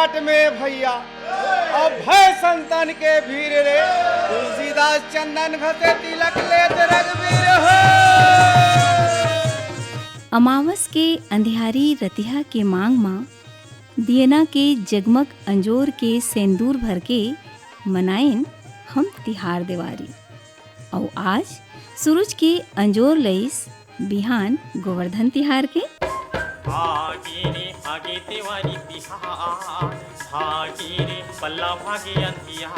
घाट में भैया और भय संतन के भीर रे तुलसीदास चंदन घसे तिलक लेत रघुवीर हो। अमावस के अंधियारी रतिहा के मांग माँ दियना के जगमग अंजोर के सेंदूर भर के मनाइन हम तिहार देवारी। और आज सूरज के अंजोर लईस बिहान गोवर्धन तिहार के भागी रे भागे तिवारी तिहार, भागी रे पल्ला भागे अंधियार।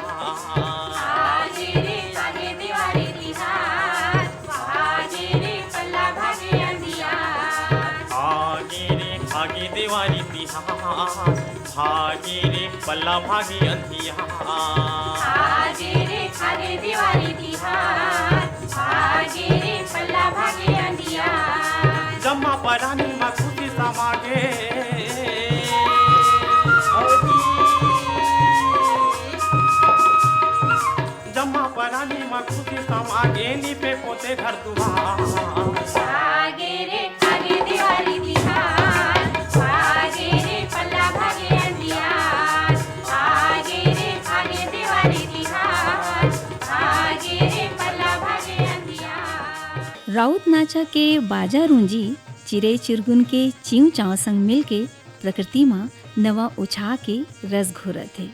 भागे रे भागे तिवारी तिहार, भागे रे पल्ला भागे अंधियार। भागे रे भागे तिवारी तिहार, भागे रे पल्ला भागे अंधियार। भागे रे भागे तिवारी तिहार, भागे रे पल्ला भागे अंधियार। जम्मा परानी में खुशी समागे, जम्मा परानी में खुशी समागे निपे पोते घर दुआर। भागे रे भागे तिवारी तिहार, भागे रे पल्ला भागे अंधियार। भागे रे भागे तिवारी तिहार, भागे रे पल्ला भागे अंधियार। राउत नाचा के बाजा रूंजी चिरे चिरगुन के चिंव चाव संग मिल के प्रकृति माँ नवा उछा के रस घोरत है।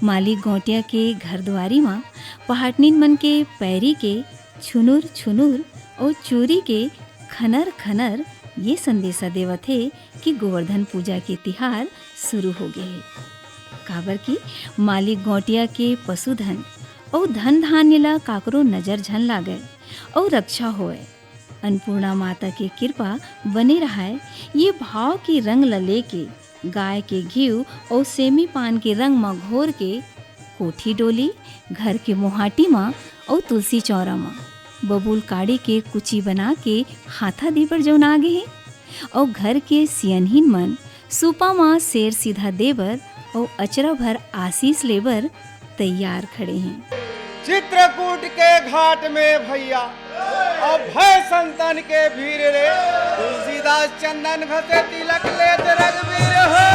मालिक गोटिया के घर द्वारी माँ पहाटनीन मन के पैरी के छुनुर छुनुर और चूरी के खनर खनर ये संदेशा देवत है कि गोवर्धन पूजा के तिहार शुरू हो गए है। काबर की मालिक गोटिया के पशुधन और धन धान्य ला काकरो नजर झन लागे और रक्षा होए। अन्नपूर्णा माता की कृपा बने रहाए ये भाव की रंग ल लेके गाय के घीव और सेमी पान के रंग में घोर के कोठी डोली घर के मोहाटी माँ और तुलसी चौरा माँ बबूल काड़ी के कुची बना के हाथा देवर जौन आगे है और घर के सियनहीन मन सूपा माँ शेर सीधा देवर और अचरा भर आशीष लेबर तैयार खड़े हैं। चित्रकूट के घाट में भैया और भय संतन के भीर रे तुलसीदास चंदन घसे तिलक लेत रघुवीर हो।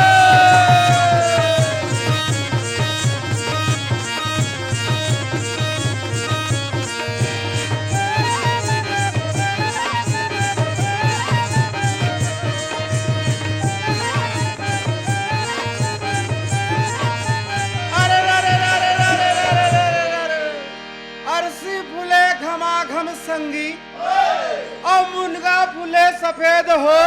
अरसी फूले घमाघम संगी और मुनगा फूले सफेद हो।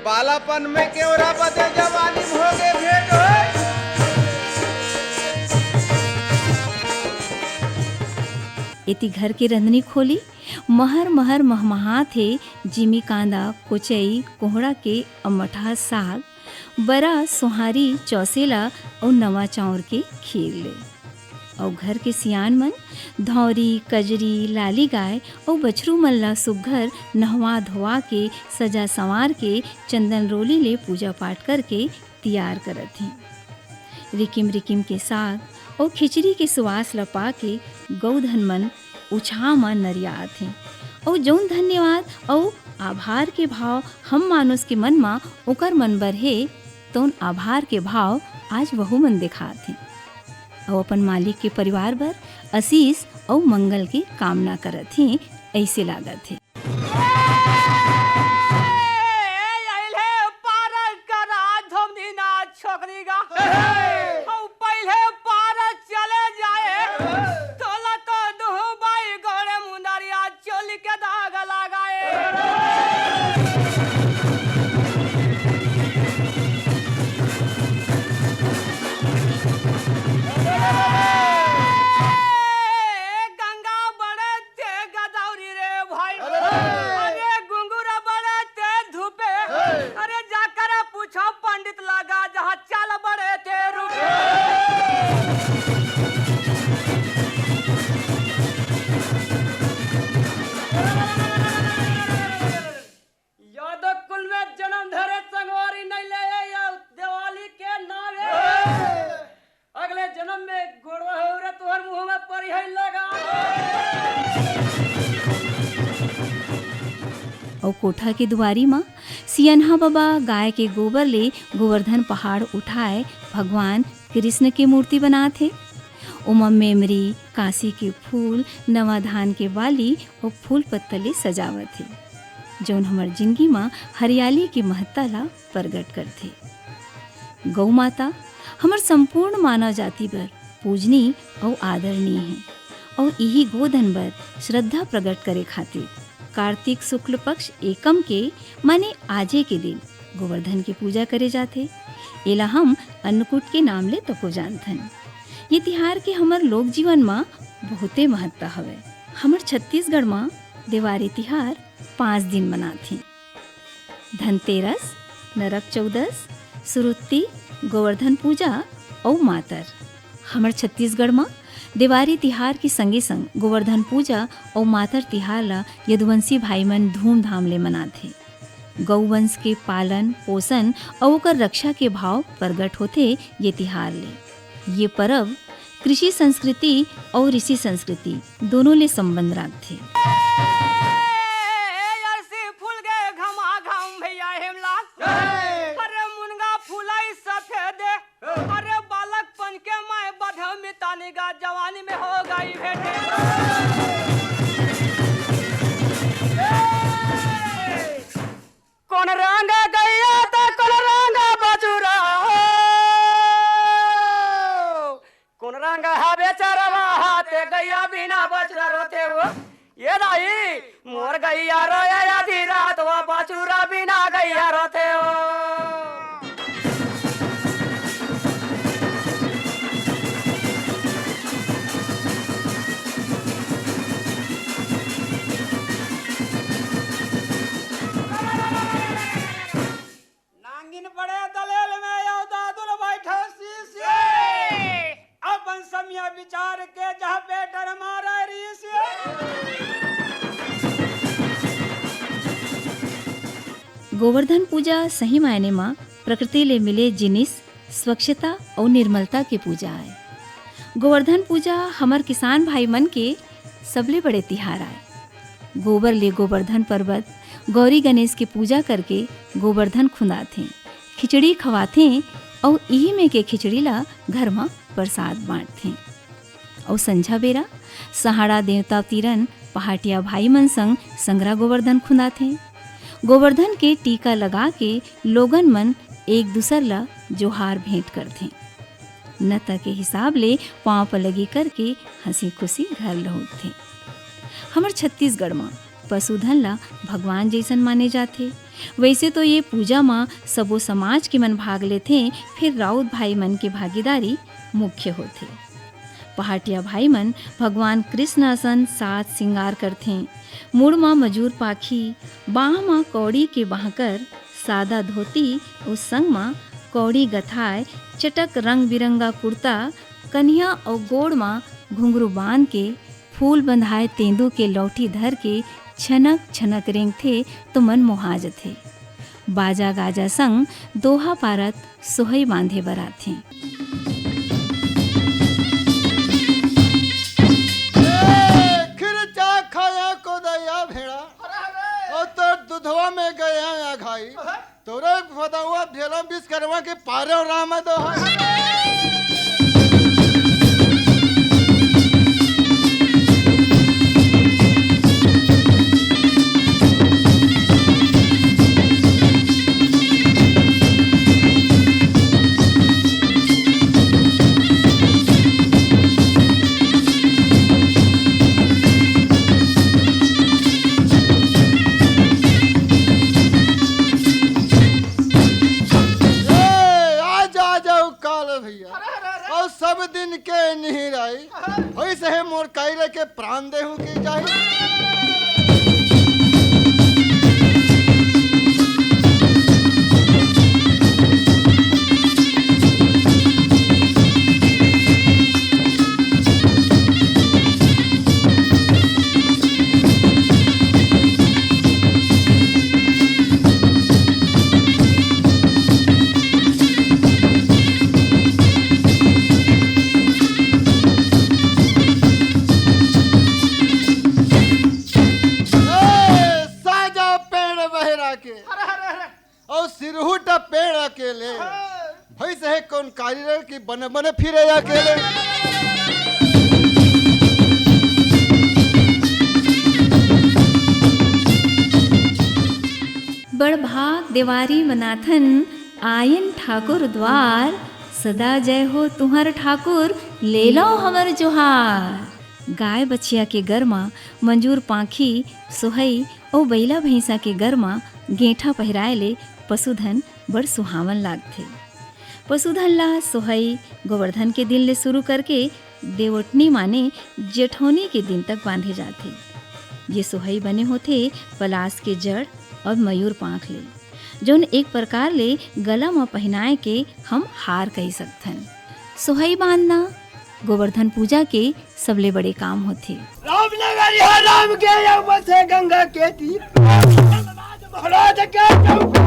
बालापन में केवरा बदे जवानी भोगे भेंट हो। इति घर की रंधनी खोली महर महर महमहा थे जिमी कांदा कोचई कोहड़ा के अमठा साग बरा सोहारी चौसेला और नवा चाउर के खीर ले। और घर के सियान मन धौरी कजरी लाली गाय और बछरू मल्ला सुघर नहवा धोवा के सजा संवार के चंदन रोली ले पूजा पाठ करके तैयार करत हैं। रिकिम रिकिम के साग और खिचड़ी के सुवास लपा के गौधन मन उछा मन नरियात हैं। और जौन धन्यवाद और आभार के भाव हम मानुस के मन मा ओकर मन बर है तौन आभार के भाव आज वहु मन दिखात हैं। और अपन मालिक के परिवार बर आशीष और मंगल की कामना करत हैं। ऐसे लागत है। और कोठा के दुआरी माँ सियन्हा बाबा गाय के गोबर ले गोवर्धन पहाड़ उठाए भगवान कृष्ण की मूर्ति बनाथे। उमा मेमरी, काशी के फूल, नवा धान के बाली और फूल पत्तले सजावत है, जौन हमार जिंदगी में हरियाली की महत्ता ला प्रगट करथे। गौ माता हमार संपूर्ण मानव जाति पर पूजनी और आदरणीय है और यही गोधन पर श्रद्धा प्रकट करे खातिर कार्तिक शुक्ल पक्ष एकम के माने आजे के दिन गोवर्धन की पूजा करे जाते। एला हम अन्नकूट के नाम ले तको जानथन। ये तिहार के हमर लोक जीवन में बहुते महत्ता हवे। हमर छत्तीसगढ़ में दिवाली तिहार 5 दिन मनाथे। धनतेरस, नरक चौदस, सुरुत्ती, गोवर्धन पूजा और मातर। हमर छत्तीसगढ़ में दिवाली तिहार के संगे संग गोवर्धन पूजा और मातर तिहार ला यदुवंशी भाई मन धूमधाम ले मनाथे। गौवंश के पालन पोषण और ओकर रक्षा के भाव प्रगट होते ये तिहार ले। ये पर्व कृषि संस्कृति और ऋषि संस्कृति दोनों ले संबंध रखते। अरसी फूल गए घमा घम भैया हेमला, अरे मुनगा फूलाई सफेद, अरे बालकपन के मैं बध मितानी गा जवानी में हो गई भेटे। कौन रंग गैया तो कौन रंग बजुरा हो, कौन रंग है बेचारा हाथे गैया बिना बजुरा रोते हो। ये नहीं मोर गैया रोया आधी रात वो बजुरा बिना गैया रोते हो। नांगिन पड़े दलेल में यो दादुल बैठे शीशे, अपन समिया विचार के जहाँ पे डर मारा रीसे। गोवर्धन पूजा सही मायने में प्रकृति ले मिले जिनिस स्वच्छता और निर्मलता की पूजा है। गोवर्धन पूजा हमार किसान भाई मन के सबले बड़े तिहार आए। गोबर ले गोवर्धन पर्वत गौरी गणेश की पूजा करके गोवर्धन खुंदाथे, खिचड़ी खवाथे और यही में के खिचड़ी ला घर में प्रसाद बांटथे। और संझा बेरा सहाड़ा देवता तीरन पहाटिया भाई मन संग संगरा गोवर्धन खुंदाथे। गोवर्धन के टीका लगा के लोगन मन एक दूसर ला जोहार भेंट करथे। नता के हिसाब ले पाँव पलगी करके हंसी खुशी घर लौटथे। हमर छत्तीसगढ़ में पशुधन ला भगवान जैसन माने जाते। वैसे तो ये पूजा में सबो समाज के मन भाग लेते, फिर राउत भाई मन के भागीदारी मुख्य होते। पहाटिया भाई मन भगवान कृष्ण असन सात सिंगार करथे। मुड़ में मजूर पाखी, बाह में कौड़ी के बाहकर सादा धोती और संग में कौड़ी गथाए चटक रंग बिरंगा कुर्ता, कन्या और गोड़ में घुंघरू बांध के फूल बंधाए तेंदू के लौठी धर के छनक छनक रेंगथे तो मन मोहा जथे। बाजा गाजा संग दोहा पारत सोहई बांधे बराथे। खिरचा खाया को दया भेड़ा और तो दुधवा में गया या घाई तोरे फदवा भेड़ा विश्वकर्मा के पारे राम दो सब दिन के नहीं रही वैसे है मोर कायरे के प्राण देहू की चाहिए। बने बने फिरे अकेले। बड़भाग देवारी मनाथन आयन ठाकुर द्वार, सदा जय हो तुम्हार ठाकुर ले लो हमर जोहार। गाय बछिया के गरमा मंजूर पाखी सोहई और बैला भैंसा के गरमा गेंठा पहिराए ले पशुधन बड़ सुहावन लागथे। पशुधन ला सोहई गोवर्धन के दिन ले शुरू करके देवोटनी माने जेठौनी के दिन तक बांधे जाथे। ये सोहई बने होथे पलास के जड़ और मयूर पांख ले, जौन एक प्रकार ले गला में पहनाए के हम हार कही सकथन। सोहई बांधना गोवर्धन पूजा के सबले बड़े काम होथे। राम नगरी है राम के यमुना से गंगा के तीर, महाराज के चौक।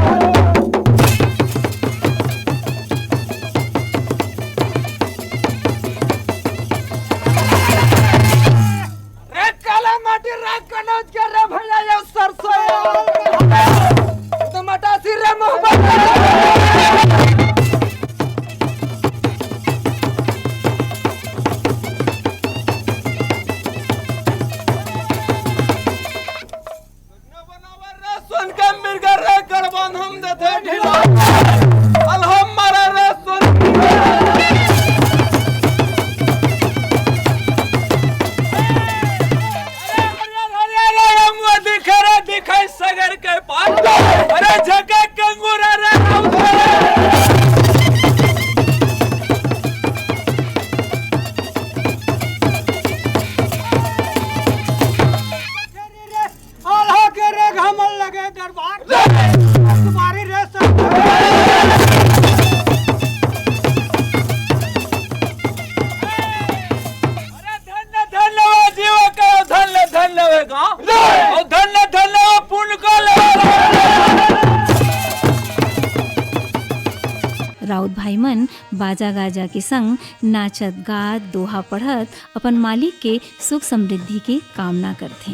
राउत भाई मन बाजा गाजा के संग नाचत गात दोहा पढ़त अपन मालिक के सुख समृद्धि के कामना करथे।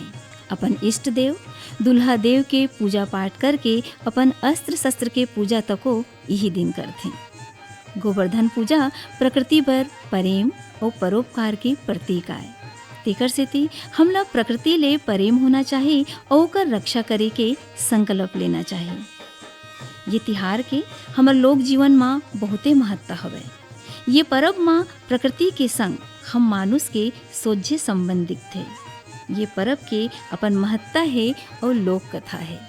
अपन इष्ट देव दुल्हा देव के पूजा पाठ करके अपन अस्त्र शस्त्र के पूजा तको यही दिन करथे। गोवर्धन पूजा प्रकृति पर प्रेम और परोपकार के प्रतीक आए। तेकर सेती हमला प्रकृति ले प्रेम होना चाहिए और ओकर रक्षा करे के संकल्प लेना चाहिए। ये तिहार के हमर लोक जीवन माँ बहुते महत्ता हवे। ये परब माँ प्रकृति के संग हम मानुष के सोझे संबंधित थे। ये परब के अपन महत्ता है और लोक कथा है।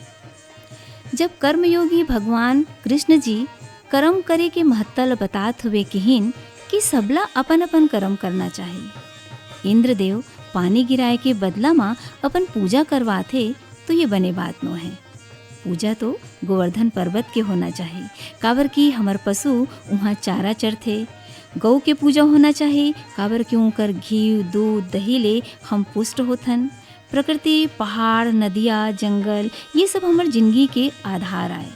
जब कर्मयोगी भगवान कृष्ण जी कर्म करे के महत्ता ल बतात हुए किहिन कि सबला अपन अपन कर्म करना चाहिए। इंद्रदेव पानी गिराए के बदला माँ अपन पूजा करवाथे तो ये बने बात नो है। पूजा तो गोवर्धन पर्वत के होना चाहिए, काबर की हमर पशु वहाँ चारा चरथे। गौ के पूजा होना चाहिए, काबर की उनकर घी दूध दही ले हम पुष्ट होथन। प्रकृति पहाड़ नदिया जंगल ये सब हमर जिंदगी के आधार आए,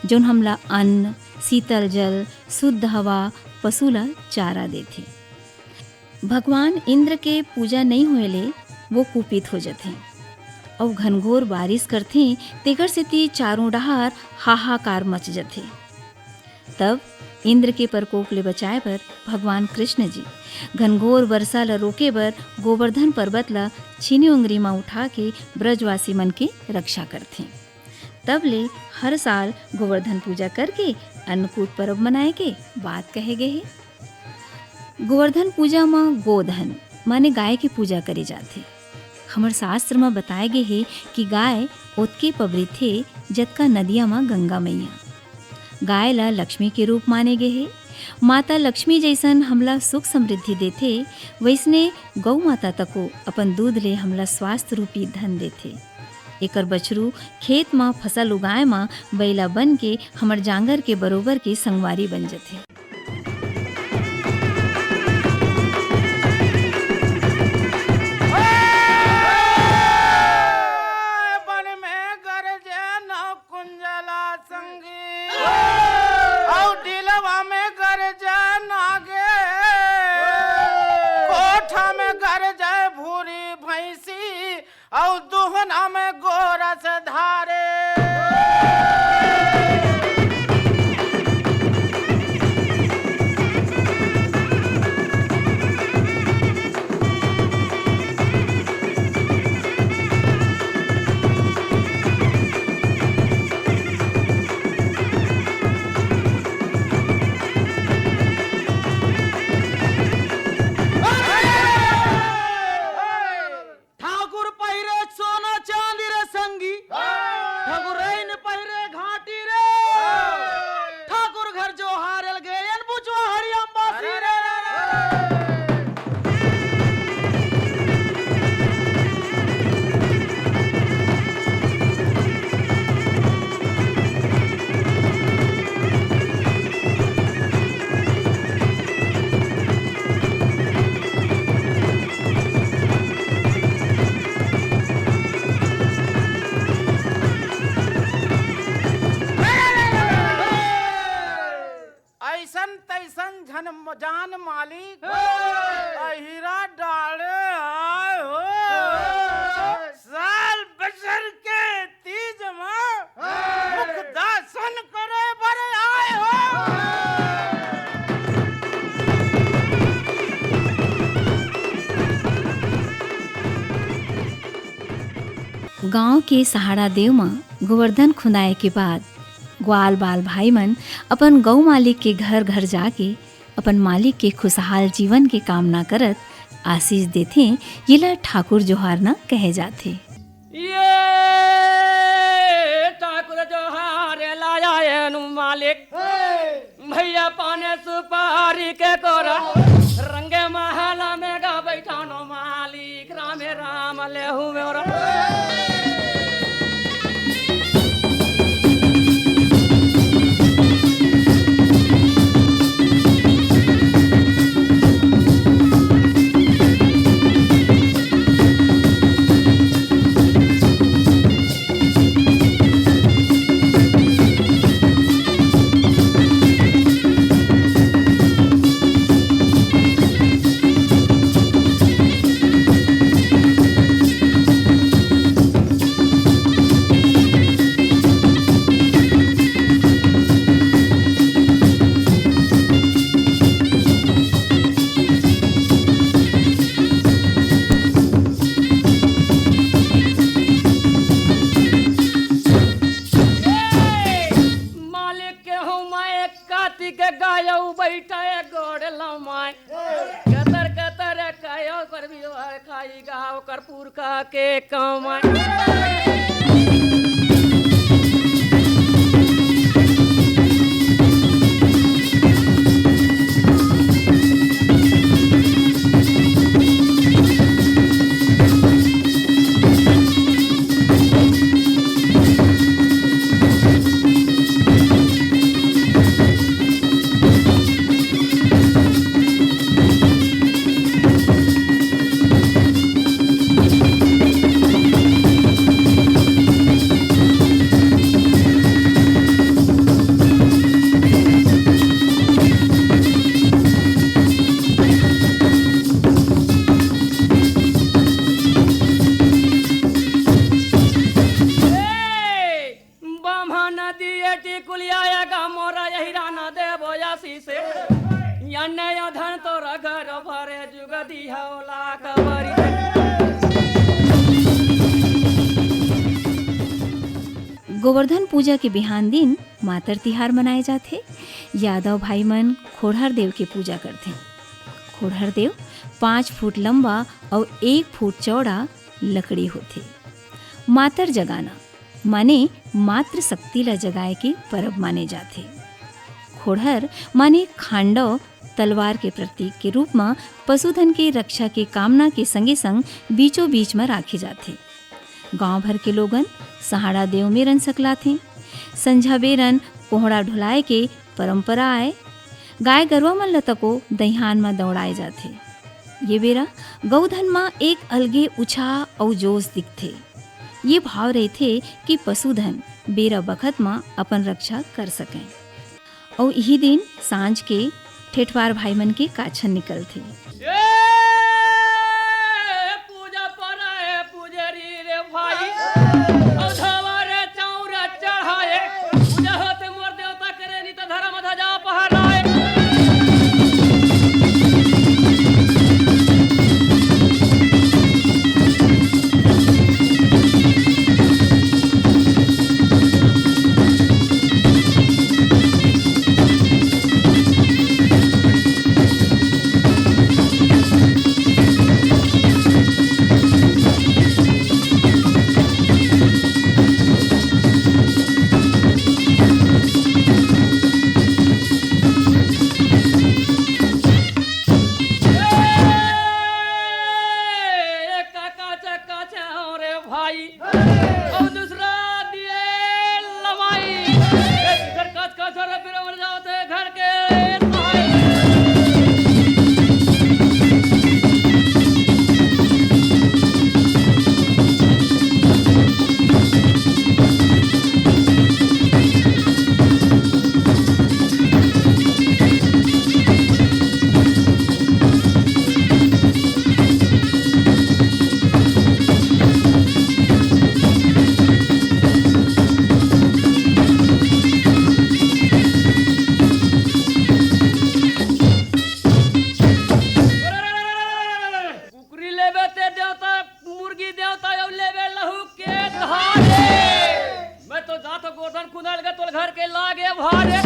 जौन हमला अन्न शीतल जल शुद्ध हवा पशु ला चारा देथे। भगवान इंद्र के पूजा नहीं होएले वो कुपित हो जाते और घनघोर बारिश करथे। तेकर सेती चारों डहार हाहाकार मच जाथे। तब इंद्र के प्रकोप ले बचाए बर भगवान कृष्ण जी घनघोर वर्षा ल रोके बर गोवर्धन पर्वत ला छीनी उंगरी में उठा के ब्रजवासी मन के रक्षा करथे। तब ले हर साल गोवर्धन पूजा करके अन्नकूट पर्व मनाए के बात कहे गए है। गोवर्धन पूजा में गोधन माने गाय की पूजा करे जाथे। हमर शास्त्र में बताए गए है कि गाय ओतके पबरी थे जतका नदिया में गंगा मैया। गाय ला लक्ष्मी के रूप माने गए है। माता लक्ष्मी जैसन हमला सुख समृद्धि देथे, वैसने गौ माता तको अपन दूध ले हमला स्वास्थ्य रूपी धन देथे। एकर बछरू खेत में फसल उगाए में बैला बन के हमर जांगर के बरोबर के संगवारी बन जाथे। और दुहना में गोरस धारे। गांव के सहारा देव में गोवर्धन खुदाए के बाद ग्वाल बाल भाई मन अपन गौ मालिक के घर घर जाके अपन मालिक के खुशहाल जीवन के कामना करत आशीष देथे। ये ला ठाकुर जोहार न कहे जाथे। ये ठाकुर जोहार लाया एनु मालिक भैया पाने सुपारी के कोरा रंगे महला में गा बैठानो मालिक रामे राम ले हुए खाई गाँव कर्पूर का के कमाई। गोवर्धन पूजा के बिहान दिन मातर तिहार मनाए जाते। यादव भाई मन खोड़हर देव के पूजा करते। खोड़हर देव 5 फुट लंबा और 1 फुट चौड़ा लकड़ी होते। मातर जगाना माने मात्र शक्ति ला जगाए के परब माने जाते। खोड़हर माने खांडव तलवार के प्रतीक के रूप में पशुधन के रक्षा के कामना के संगे संग बीचों बीच में राखे जाते। गांव भर के लोगन सहाड़ा देव में रन सकलाथे। संझा बेरन कोहड़ा ढुलाए के परंपरा आए। गाय गरवा मन लतको दहियान में दौड़ाए जाते। ये बेरा गौधन में एक अलगे उत्साह और जोश दिखते। ये भाव रहते कि पशुधन बेरा बखत में अपन रक्षा कर सकें। और यही दिन सांझ के ठेठवार भाई मन के काछन निकलते। चल घर के लागे भारे।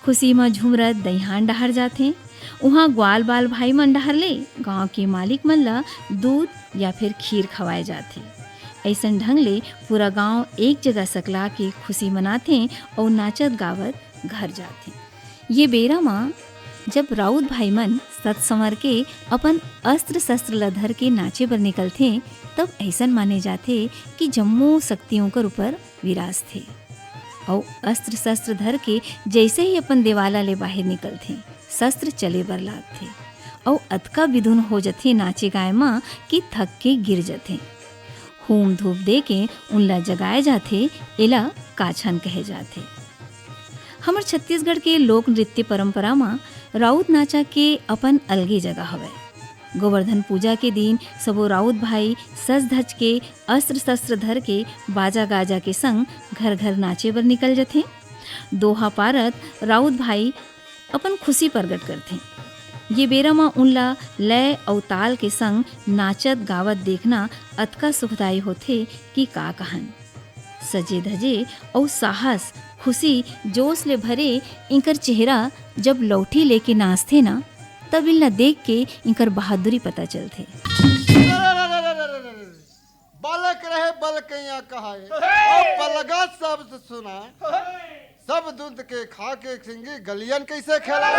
खुशी में झुमरत दईहान डहर जाथे। उहाँ ग्वाल बाल भाई मन डहर ले गांव के मालिक मन ला दूध या फिर खीर खवाए जाथे। ऐसन ढंग ले पूरा गांव एक जगह सकला के खुशी मनाथे और नाचत गावत घर जाथे। ये बेरा माँ जब राउत भाई मन सत संवर के अपन अस्त्र शस्त्र ला धर के नाचे बर निकलथे, तब ऐसन माने जाथे कि जम्मो शक्तियों कर ऊपर विराज थे और अस्त्र शस्त्र धर के जैसे ही अपन देवाला ले बाहर निकलथे शस्त्र चले बर लागथे और अतका विधुन हो जथे नाचे गाय माँ कि थक के गिर जथे। होम धूप दे के उनला जगाए जाथे, एला काछन कहे जाथे। हमर छत्तीसगढ़ के लोक नृत्य परंपरा में राउत नाचा के अपन अलगे जगह हवे। गोवर्धन पूजा के दिन सबो राउत भाई सज धज के अस्त्र शस्त्र धर के बाजा गाजा के संग घर घर नाचे बर निकल जथे। दोहा पारत राउत भाई अपन खुशी प्रकट करथे। ये बेरा में उनला लय और ताल के संग नाचत गावत देखना अतका सुखदायी होथे कि का कहन। सजे धजे और साहस खुशी जोश ले भरे इनकर चेहरा जब लौठी लेके नाचथे ना, तब इनला देख के इनकर बहादुरी पता चलथे। बालक रहे बल कैया कहाए और पलगा शब्द सुना, सब दूध के खा के सिंगी गलियन कैसे खेला।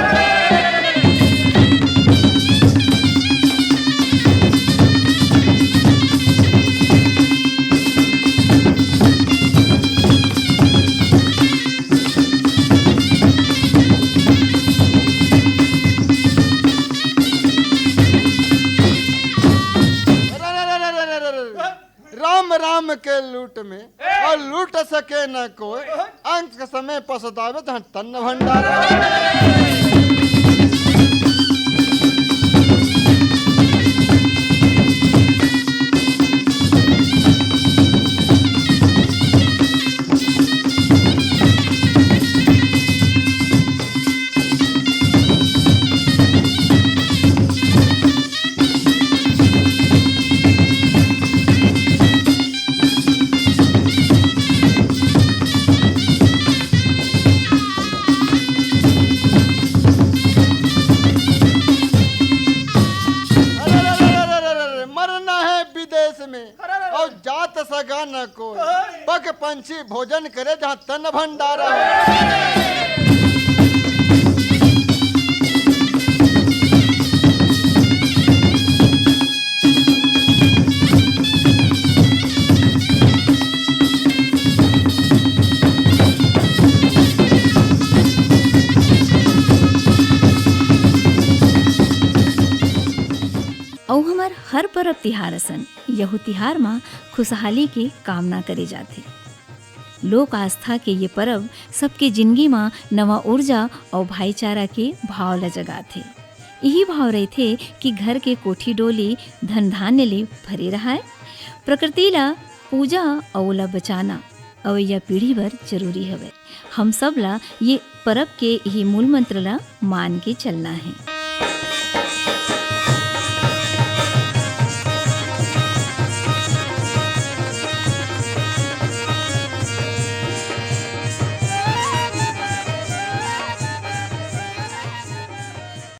राम राम के लूट में और लूट सके न कोई, अंक के समय पसतावे तो तन्न भंडारा। और जात सगा न कोई, पग पंछी भोजन करे जहाँ तन भंडारा हो। और हमार हर परब तिहार असन यहू तिहार माँ खुशहाली के कामना करे जाथे। लोक आस्था के ये परब सबके जिंदगी माँ नवा ऊर्जा और भाईचारा के भाव ला जगाथे। यही भाव रहथे कि घर के कोठी डोली धन धान्य ले भरे रहाय। प्रकृति ला पूजा और ला बचाना अवैया पीढ़ी बर जरूरी हवे। हम सब ला ये परब के यही मूल मंत्र ला मान के चलना है।